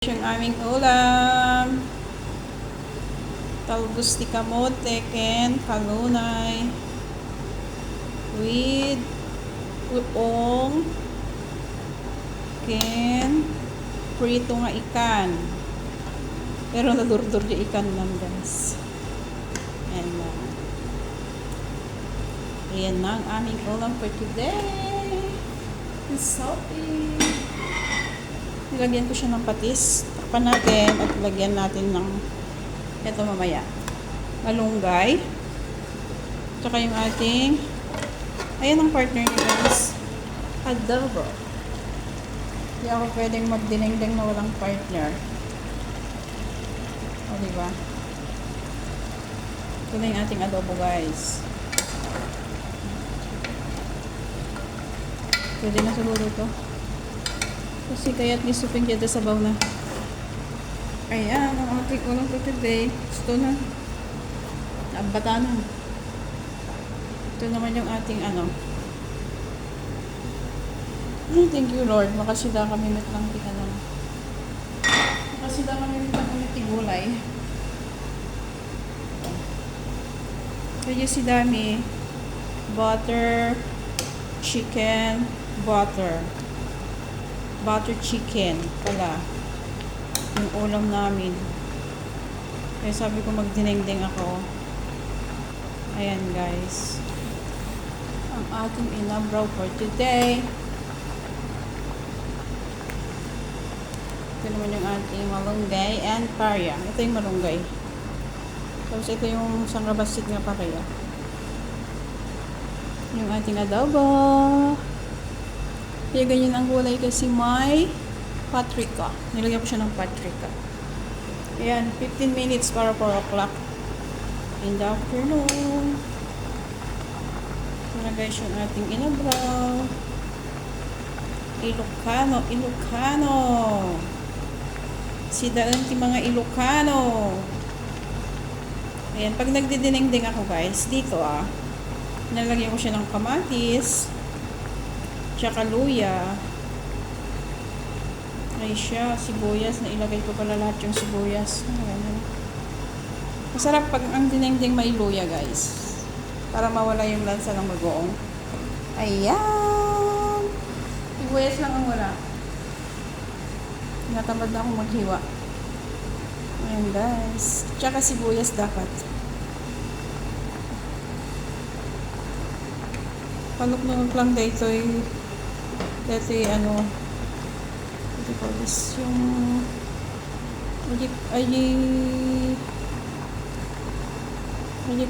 Yung aming ulam. Talbos de kamote ken kalunay with uong ken prito nga ikan. Pero nadurdur yung ikan lang, guys. Ayan na ang aming ulam for today. It's salty. Nilagyan ko siya ng patis. Takpan natin at lagyan natin ng ito mamaya. Malunggay. Tsaka yung ating ayan ang partner ni guys. Adobo. Hindi ako pwedeng magdinengdeng na walang partner. O diba? Ito na yung ating adobo guys. Pwede na siguro ito. Kasi kaya at least suping dito sabaw na. Ayan, ang ating ulam for today. Ito na. Abata na. Ito naman yung ating ano. Thank you Lord. Makasida kami mit lang tika lang. Makasida kami mit lang ulit gulay. Kaya si dami. Butter. Chicken. Butter chicken pala yung ulam namin. Kaya sabi ko magdinengdeng ako. Ayan guys, ang ating inabraw for today. Ito naman yung ating malunggay and parya. Ito yung malunggay, tapos ito yung sangabasit nga parya. Yung ating adobo. Kaya ganyan ang gulay kasi may paprika. Nilagyan ko siya ng paprika. Ayan, 15 minutes para 4 o'clock in the afternoon. Ito na guys yung ating inabraw. Ilocano. Si daan ti mga Ilocano. Ayan, pag nagdidinengdeng ako guys, dito nalagyan ko siya ng kamatis. Tsaka luya. Ay siya, sibuyas. Nailagay ko pala lahat yung sibuyas. Masarap pag ang dinengdeng may luya guys. Para mawala yung lansa ng bagoong. Ayan. Sibuyas lang ang wala. Natamad na akong maghiwa. Ayan guys. Tsaka sibuyas dapat. Panok-nunok lang dito ito yung ano, ito ko this yung ay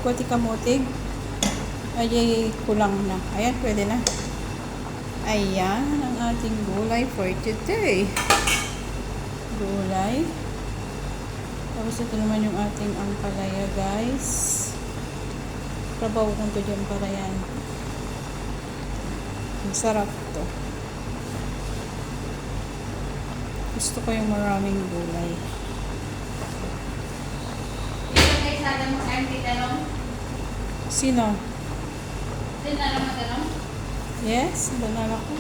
kwati kamotig ay kulang na. Ayan, pwede na. Ayan ang ating gulay for today. Gulay. Tapos ito naman yung ating ampalaya guys. Trabaho kong to dyan para yan. Ang sarap to. Gusto ko yung maraming gulay. Ito guys, sada mo sa MP talong? Sino? Dinala mo talong? Yes, danala ko.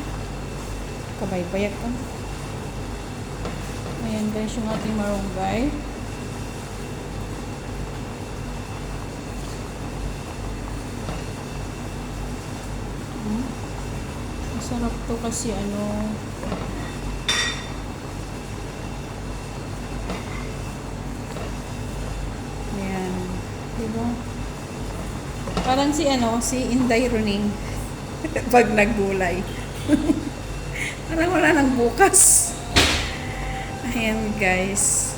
Kabaybayat ko. Ayan guys, yung ating marunggay. Masarap to kasi ano, ayan, diba? Parang si Inday Runing pag naggulay. Parang wala nang bukas. Ayan guys.